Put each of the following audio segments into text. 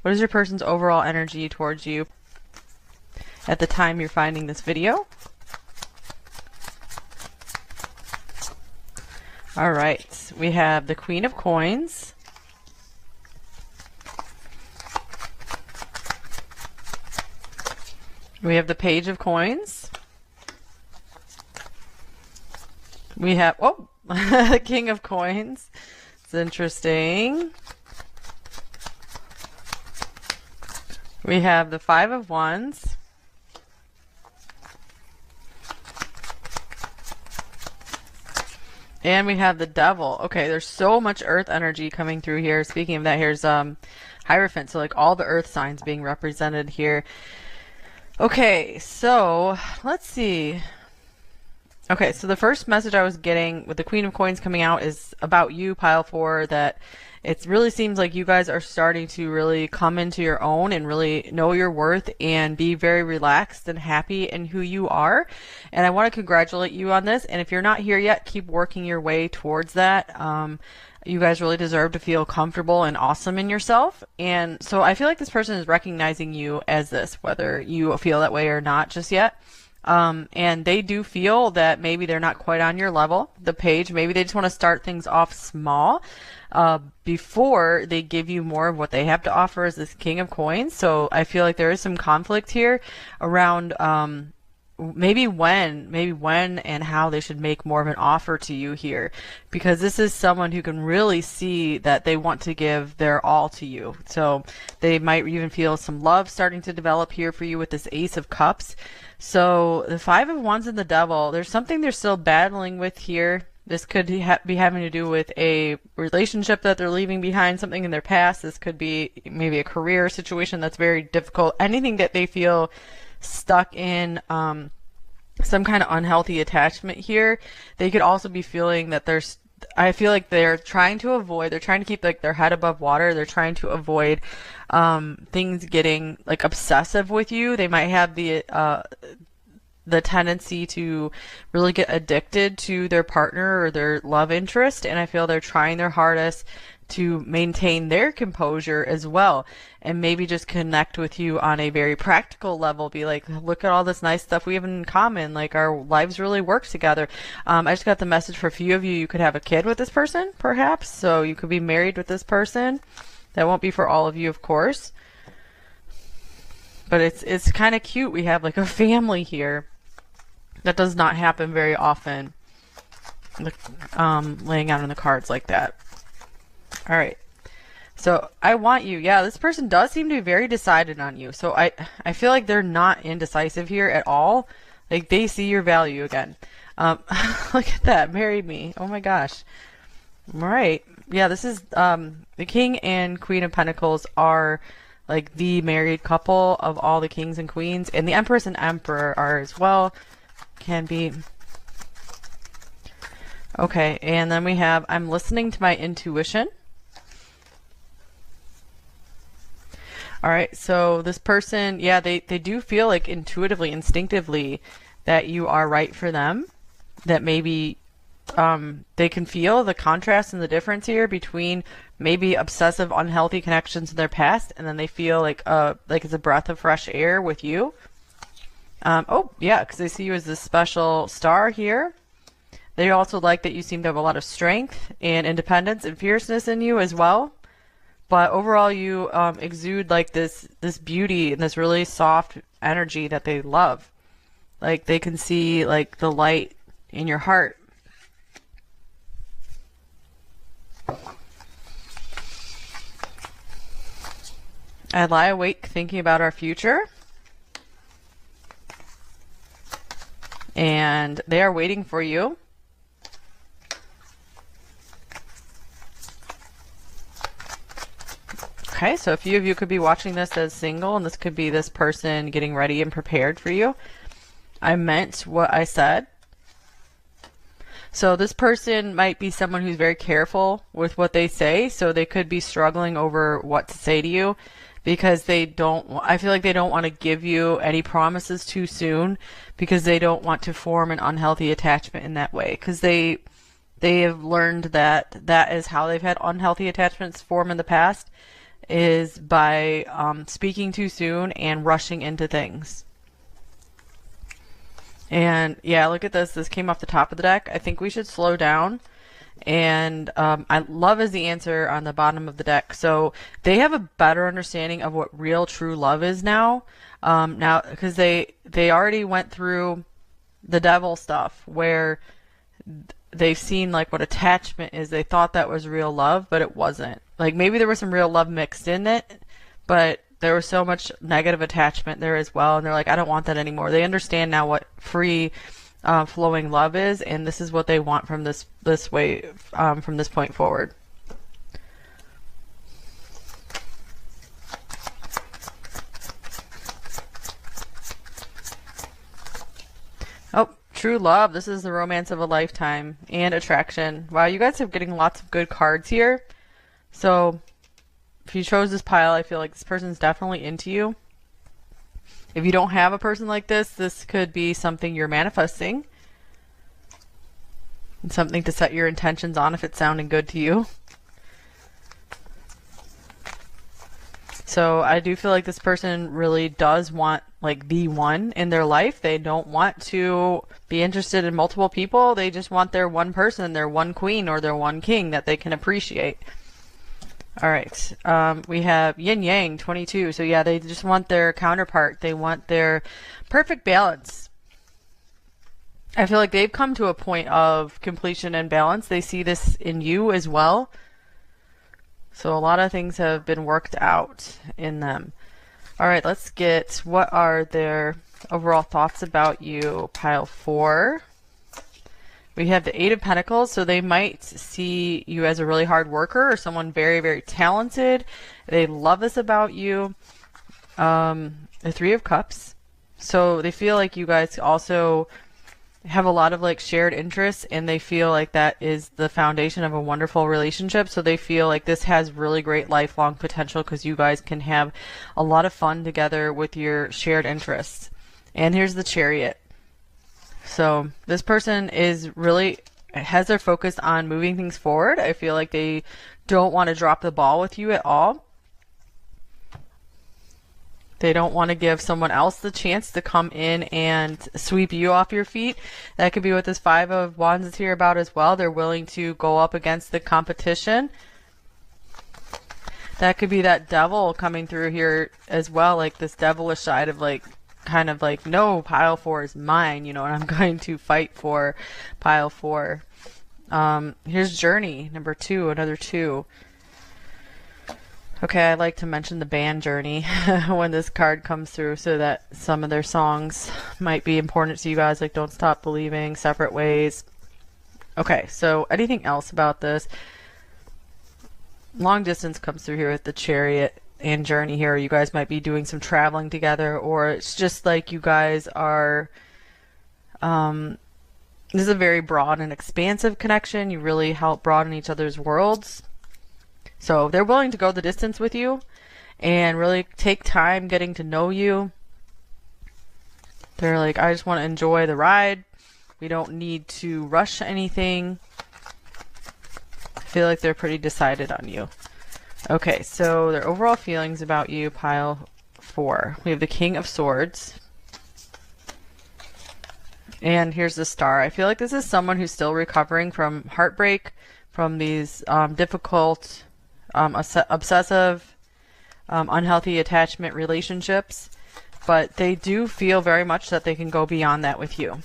What is your person's overall energy towards you at the time you're finding this video? All right, we have the Queen of Coins. We have the Page of Coins. We have, oh, the King of Coins. It's interesting. We have the Five of Wands. And we have the Devil. Okay, there's so much earth energy coming through here. Speaking of that, here's Hierophant. So like all the earth signs being represented here. Okay, so let's see. Okay, so the first message I was getting with the Queen of Coins coming out is about you, pile 4, that it really seems like you guys are starting to really come into your own and really know your worth and be very relaxed and happy in who you are. And I want to congratulate you on this. And if you're not here yet, keep working your way towards that. You guys really deserve to feel comfortable and awesome in yourself. And so I feel like this person is recognizing you as this, whether you feel that way or not just yet. And they do feel that maybe they're not quite on your level, the Page. Maybe they just want to start things off small before they give you more of what they have to offer as this King of Coins. So I feel like there is some conflict here around maybe when and how they should make more of an offer to you here, because this is someone who can really see that they want to give their all to you. So they might even feel some love starting to develop here for you with this Ace of Cups. So the Five of Wands and the Devil, there's something they're still battling with here. This could be having to do with a relationship that they're leaving behind, something in their past. This could be maybe a career situation that's very difficult. Anything that they feel stuck in some kind of unhealthy attachment here. They could also be feeling that I feel like they're trying to keep like their head above water. They're trying to avoid things getting like obsessive with you. They might have the tendency to really get addicted to their partner or their love interest, and I feel they're trying their hardest to maintain their composure as well, and maybe just connect with you on a very practical level. Be like, look at all this nice stuff we have in common, like our lives really work together. I just got the message for a few of you, you could have a kid with this person perhaps, so you could be married with this person. That won't be for all of you, of course, but it's kind of cute. We have like a family here. That does not happen very often, laying out in the cards like that. All right, so I want you, yeah, this person does seem to be very decided on you. So I feel like they're not indecisive here at all. Like they see your value again. Look at that, marry me. Oh my gosh. All right, yeah, this is the King and Queen of Pentacles are like the married couple of all the kings and queens, and the Empress and Emperor are as well. Can be. Okay, and then we have, I'm listening to my intuition. All right, so this person, yeah, they do feel like intuitively, instinctively that you are right for them, that maybe they can feel the contrast and the difference here between maybe obsessive, unhealthy connections in their past, and then they feel like it's a breath of fresh air with you. Oh, yeah, because they see you as this special star here. They also like that you seem to have a lot of strength and independence and fierceness in you as well. But overall, you exude like this beauty and this really soft energy that they love. Like they can see like the light in your heart. I lie awake thinking about our future. And they are waiting for you. Okay, so a few of you could be watching this as single, and this could be this person getting ready and prepared for you. I meant what I said. So this person might be someone who's very careful with what they say, so they could be struggling over what to say to you, because I feel like they don't want to give you any promises too soon, because they don't want to form an unhealthy attachment in that way, because they have learned that is how they've had unhealthy attachments form in the past. is by speaking too soon and rushing into things. And yeah, look at this. This came off the top of the deck. I think we should slow down. And I love is the answer on the bottom of the deck. So they have a better understanding of what real true love is now. Now, because they already went through the devil stuff where they've seen like what attachment is. They thought that was real love, but it wasn't. Like maybe there was some real love mixed in it, but there was so much negative attachment there as well. And they're like, I don't want that anymore. They understand now what free flowing love is, and this is what they want from this way from this point forward. Oh, true love. This is the romance of a lifetime and attraction. Wow, you guys are getting lots of good cards here. So if you chose this pile, I feel like this person's definitely into you. If you don't have a person like this, this could be something you're manifesting. And something to set your intentions on if it's sounding good to you. So I do feel like this person really does want like the one in their life. They don't want to be interested in multiple people. They just want their one person, their one queen or their one king that they can appreciate. All right, we have yin yang 22. So yeah, they just want their counterpart. They want their perfect balance. I feel like they've come to a point of completion and balance. They see this in you as well. So a lot of things have been worked out in them. All right, let's get what are their overall thoughts about you, pile 4. We have the 8 of Pentacles, so they might see you as a really hard worker or someone very, very talented. They love this about you. The 3 of Cups. So they feel like you guys also have a lot of like shared interests, and they feel like that is the foundation of a wonderful relationship. So they feel like this has really great lifelong potential because you guys can have a lot of fun together with your shared interests. And here's the Chariot. So this person is really has their focus on moving things forward. I feel like they don't want to drop the ball with you at all. They don't want to give someone else the chance to come in and sweep you off your feet. That could be what this 5 of Wands is here about as well. They're willing to go up against the competition. That could be that devil coming through here as well, like this devilish side of like kind of like, no, pile 4 is mine, you know, and I'm going to fight for pile 4. Here's Journey, number 2, another 2. Okay, I like to mention the band Journey when this card comes through so that some of their songs might be important to you guys, like Don't Stop Believing, Separate Ways. Okay, so anything else about this? Long distance comes through here with the Chariot and Journey here. You guys might be doing some traveling together, or it's just like you guys are this is a very broad and expansive connection. You really help broaden each other's worlds. So they're willing to go the distance with you and really take time getting to know you. They're like, I just want to enjoy the ride. We don't need to rush anything. I feel like they're pretty decided on you. Okay, so their overall feelings about you, pile 4. We have the King of Swords. And here's the Star. I feel like this is someone who's still recovering from heartbreak, from these difficult, obsessive, unhealthy attachment relationships. But they do feel very much that they can go beyond that with you.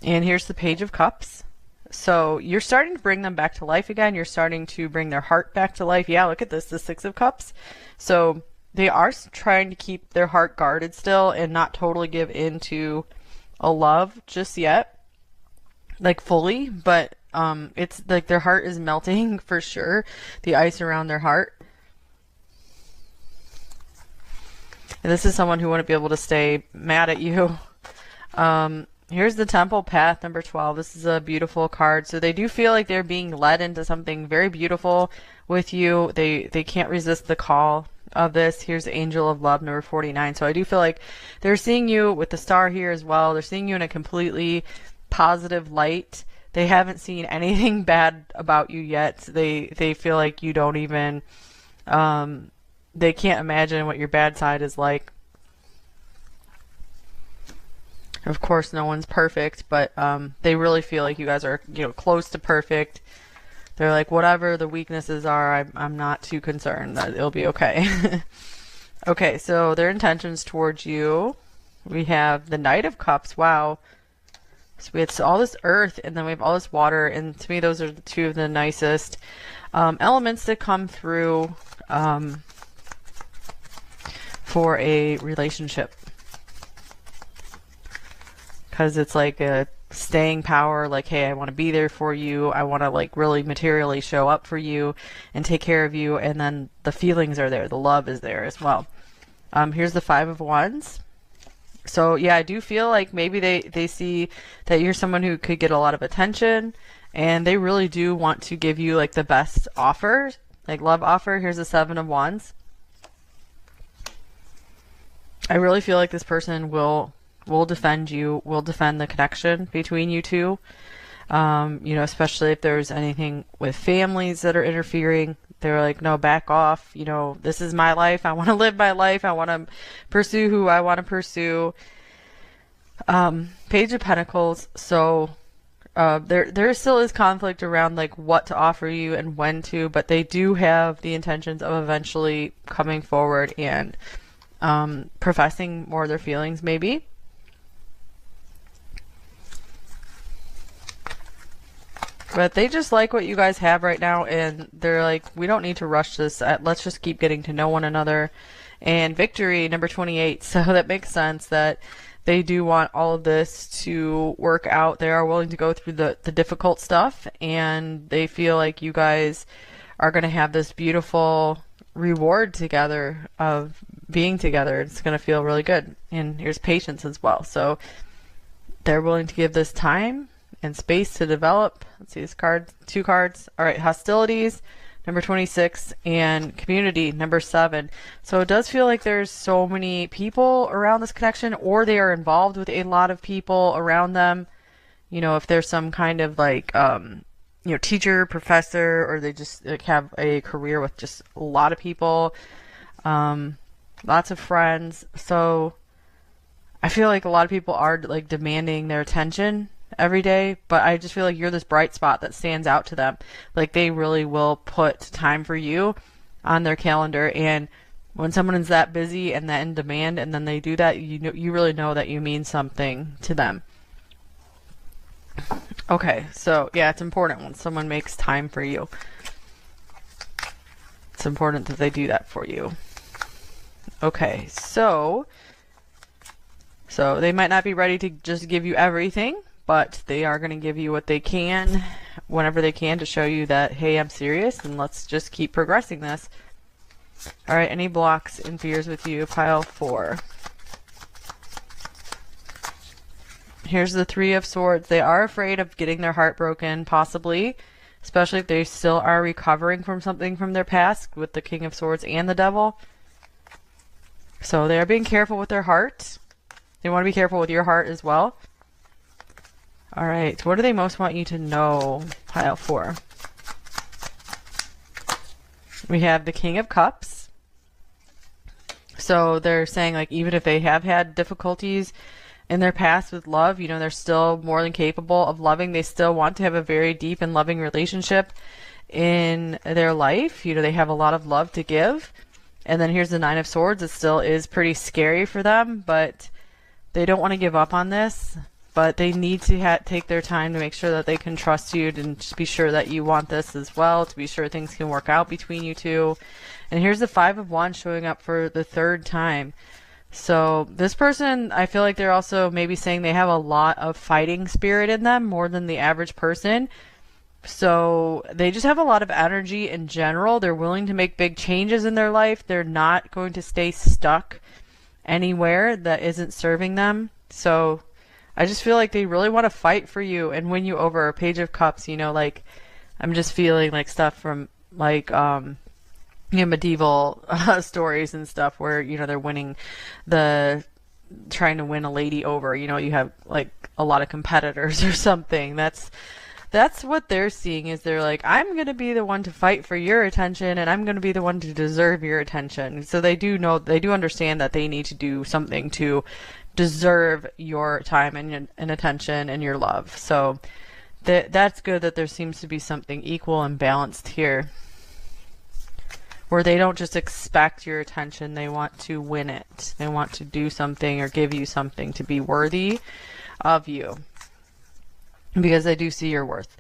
And here's the Page of Cups. So you're starting to bring them back to life again. You're starting to bring their heart back to life. Yeah, look at this, the 6 of Cups. So they are trying to keep their heart guarded still and not totally give in to a love just yet, like fully, but it's like their heart is melting for sure, the ice around their heart. And this is someone who wouldn't be able to stay mad at you. Here's the Temple Path, number 12. This is a beautiful card. So they do feel like they're being led into something very beautiful with you. They can't resist the call of this. Here's the Angel of Love, number 49. So I do feel like they're seeing you with the Star here as well. They're seeing you in a completely positive light. They haven't seen anything bad about you yet. They feel like you don't even they can't imagine what your bad side is like. Of course, no one's perfect, but they really feel like you guys are, close to perfect. They're like, whatever the weaknesses are, I'm not too concerned that it'll be okay. Okay, so their intentions towards you. We have the Knight of Cups. Wow. So we have all this earth, and then we have all this water, and to me, those are the two of the nicest elements that come through for a relationship. Because it's like a staying power, like, hey, I want to be there for you. I want to like really materially show up for you and take care of you. And then the feelings are there. The love is there as well. Here's the Five of Wands. So yeah, I do feel like maybe they see that you're someone who could get a lot of attention, and they really do want to give you like the best offer, like love offer. Here's the Seven of Wands. I really feel like this person will defend you, will defend the connection between you two. Especially if there's anything with families that are interfering. They're like, no, back off. This is my life. I want to live my life. I want to pursue who I want to pursue. Page of Pentacles. So there still is conflict around like what to offer you and when to, but they do have the intentions of eventually coming forward and professing more of their feelings, maybe. But they just like what you guys have right now, and they're like, we don't need to rush this. Let's just keep getting to know one another. And victory, number 28. So that makes sense that they do want all of this to work out. They are willing to go through the difficult stuff, and they feel like you guys are going to have this beautiful reward together of being together. It's going to feel really good. And here's patience as well. So they're willing to give this time and space to develop. Let's see this card, 2 cards. All right, hostilities, number 26, and community, number 7. So it does feel like there's so many people around this connection, or they are involved with a lot of people around them. If there's some kind of like, teacher, professor, or they just like have a career with just a lot of people, lots of friends. So I feel like a lot of people are like demanding their attention every day, but I just feel like you're this bright spot that stands out to them. Like they really will put time for you on their calendar, and when someone is that busy and that in demand, and then they do that, you really know that you mean something to them. Okay, so yeah, it's important when someone makes time for you. It's important that they do that for you. Okay, so they might not be ready to just give you everything, but they are going to give you what they can, whenever they can, to show you that, hey, I'm serious, and let's just keep progressing this. All right, any blocks and fears with you? Pile 4. Here's the 3 of Swords. They are afraid of getting their heart broken, possibly, especially if they still are recovering from something from their past, with the King of Swords and the Devil. So they are being careful with their heart. They want to be careful with your heart as well. All right, what do they most want you to know? Pile 4. We have the King of Cups. So they're saying, like, even if they have had difficulties in their past with love, they're still more than capable of loving. They still want to have a very deep and loving relationship in their life. They have a lot of love to give. And then here's the 9 of Swords. It still is pretty scary for them, but they don't want to give up on this. But they need to take their time to make sure that they can trust you, and just be sure that you want this as well, to be sure things can work out between you two. And here's the 5 of Wands showing up for the 3rd time. So this person, I feel like they're also maybe saying they have a lot of fighting spirit in them, more than the average person. So they just have a lot of energy in general. They're willing to make big changes in their life. They're not going to stay stuck anywhere that isn't serving them. So I just feel like they really want to fight for you and win you over. Page of Cups, like, I'm just feeling like stuff from like medieval stories and stuff where they're trying to win a lady over. You have like a lot of competitors or something. That's that's what they're seeing, is they're like, I'm going to be the one to fight for your attention, and I'm going to be the one to deserve your attention. So they do know, they do understand that they need to do something to deserve your time and attention and your love. So that's good that there seems to be something equal and balanced here, where they don't just expect your attention, they want to win it. They want to do something or give you something to be worthy of you, because they do see your worth.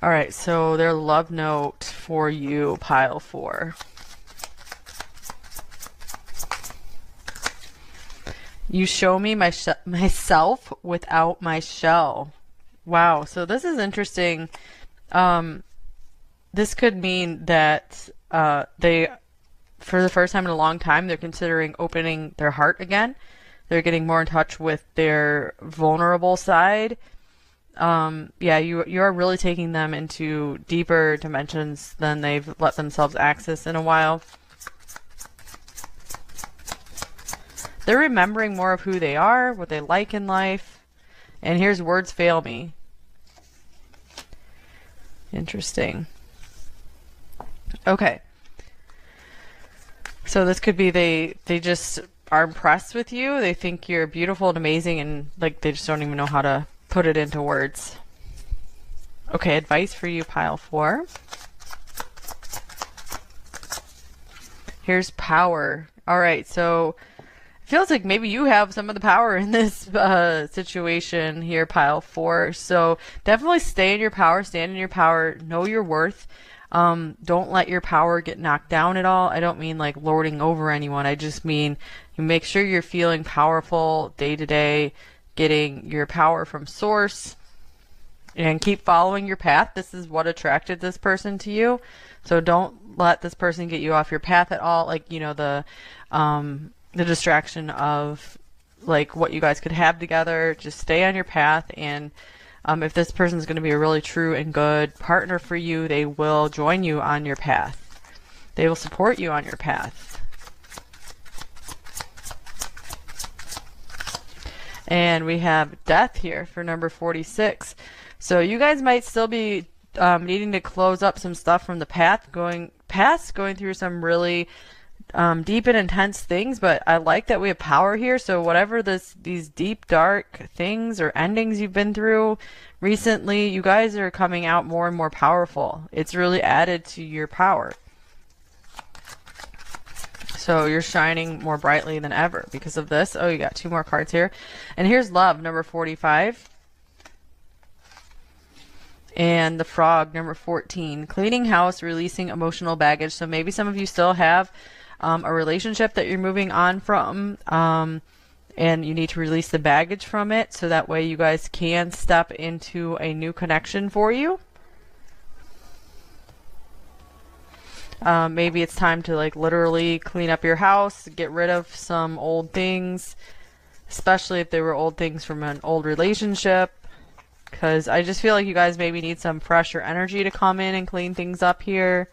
All right, so their love note for you, pile 4. You show me myself without my shell. Wow, so this is interesting. This could mean that they, for the first time in a long time, they're considering opening their heart again. They're getting more in touch with their vulnerable side. Yeah, you are really taking them into deeper dimensions than they've let themselves access in a while. They're remembering more of who they are, what they like in life. And here's words fail me. Interesting. Okay. So this could be they just are impressed with you. They think you're beautiful and amazing, and like they just don't even know how to put it into words. Okay, advice for you, pile 4. Here's power. All right, so it feels like maybe you have some of the power in this situation here, pile 4. So definitely stay in your power, stand in your power, know your worth. Don't let your power get knocked down at all. I don't mean like lording over anyone. I just mean you make sure you're feeling powerful day to day, getting your power from source, and keep following your path. This is what attracted this person to you. So don't let this person get you off your path at all. Like, you know, the distraction of like what you guys could have together. Just stay on your path, and if this person is going to be a really true and good partner for you, they will join you on your path. They will support you on your path. And we have death here for number 46. So you guys might still be needing to close up some stuff from the past, going through some really deep and intense things, but I like that we have power here. So whatever these deep, dark things or endings you've been through recently, you guys are coming out more and more powerful. It's really added to your power. So you're shining more brightly than ever because of this. Oh, you got 2 more cards here. And here's love, number 45. And the frog, number 14. Cleaning house, releasing emotional baggage. So maybe some of you still have a relationship that you're moving on from, and you need to release the baggage from it, so that way you guys can step into a new connection for you. Maybe it's time to like literally clean up your house, get rid of some old things, especially if they were old things from an old relationship, because I just feel like you guys maybe need some fresher energy to come in and clean things up here.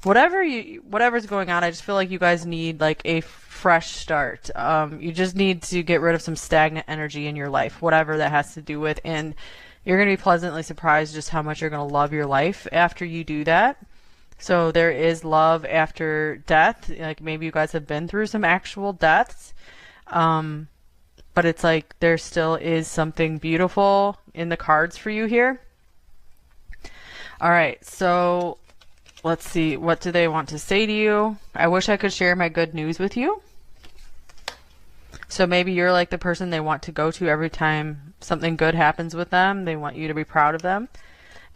Whatever's going on, I just feel like you guys need like a fresh start. You just need to get rid of some stagnant energy in your life, whatever that has to do with, and you're going to be pleasantly surprised just how much you're going to love your life after you do that. So there is love after death. Like maybe you guys have been through some actual deaths, but it's like there still is something beautiful in the cards for you here. All right, so let's see, what do they want to say to you? I wish I could share my good news with you. So maybe you're like the person they want to go to every time something good happens with them. They want you to be proud of them.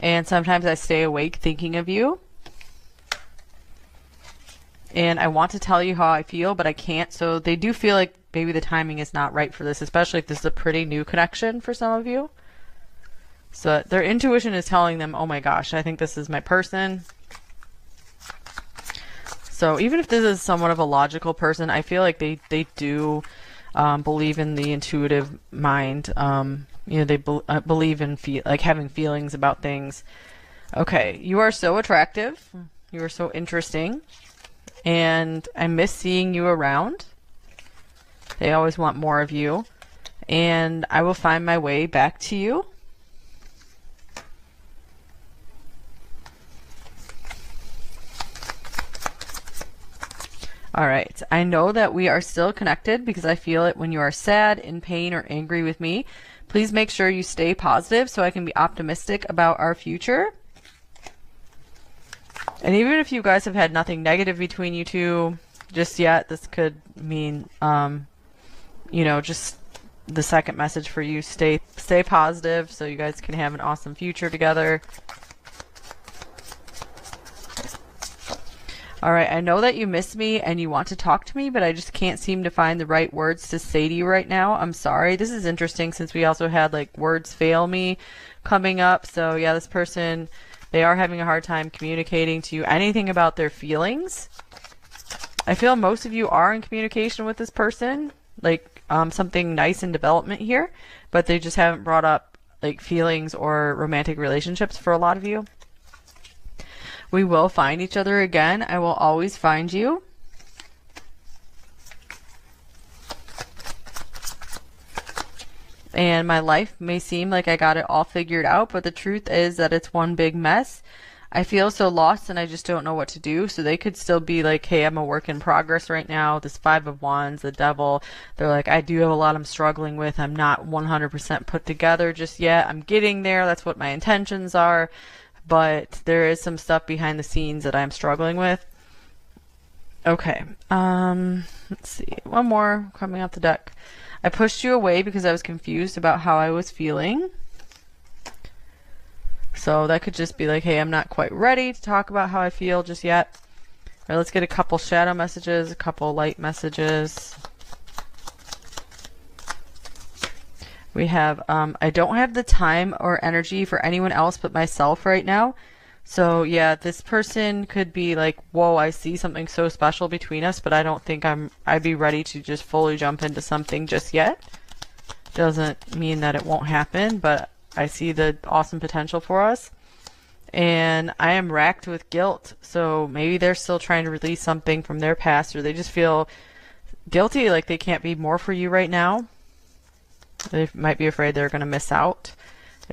And sometimes I stay awake thinking of you. And I want to tell you how I feel, but I can't. So they do feel like maybe the timing is not right for this, especially if this is a pretty new connection for some of you. So their intuition is telling them, oh my gosh, I think this is my person. So even if this is somewhat of a logical person, I feel like they do believe in the intuitive mind. You know, they believe in like having feelings about things. Okay, you are so attractive. You are so interesting. And I miss seeing you around. They always want more of you. And I will find my way back to you. All right. I know that we are still connected because I feel it when you are sad, in pain, or angry with me. Please make sure you stay positive so I can be optimistic about our future. And even if you guys have had nothing negative between you two just yet, this could mean, you know, just the second message for you, stay positive so you guys can have an awesome future together. All right, I know that you miss me and you want to talk to me, but I just can't seem to find the right words to say to you right now. I'm sorry. This is interesting since we also had like words fail me coming up. So yeah, this person, they are having a hard time communicating to you anything about their feelings. I feel most of you are in communication with this person, like something nice in development here, but they just haven't brought up like feelings or romantic relationships for a lot of you. We will find each other again. I will always find you. And my life may seem like I got it all figured out, but the truth is that it's one big mess. I feel so lost and I just don't know what to do. So they could still be like, hey, I'm a work in progress right now. This Five of Wands, the Devil. They're like, I do have a lot I'm struggling with. I'm not 100% put together just yet. I'm getting there. That's what my intentions are. But there is some stuff behind the scenes that I'm struggling with. Okay. Let's see. One more coming out the deck. I pushed you away because I was confused about how I was feeling. So that could just be like, hey, I'm not quite ready to talk about how I feel just yet. All right, let's get a couple shadow messages, a couple light messages. We have, I don't have the time or energy for anyone else but myself right now. So yeah, this person could be like, whoa, I see something so special between us, but I don't think I'd be ready to just fully jump into something just yet. Doesn't mean that it won't happen, but I see the awesome potential for us. And I am racked with guilt. So maybe they're still trying to release something from their past, or they just feel guilty, like they can't be more for you right now. They might be afraid they're going to miss out.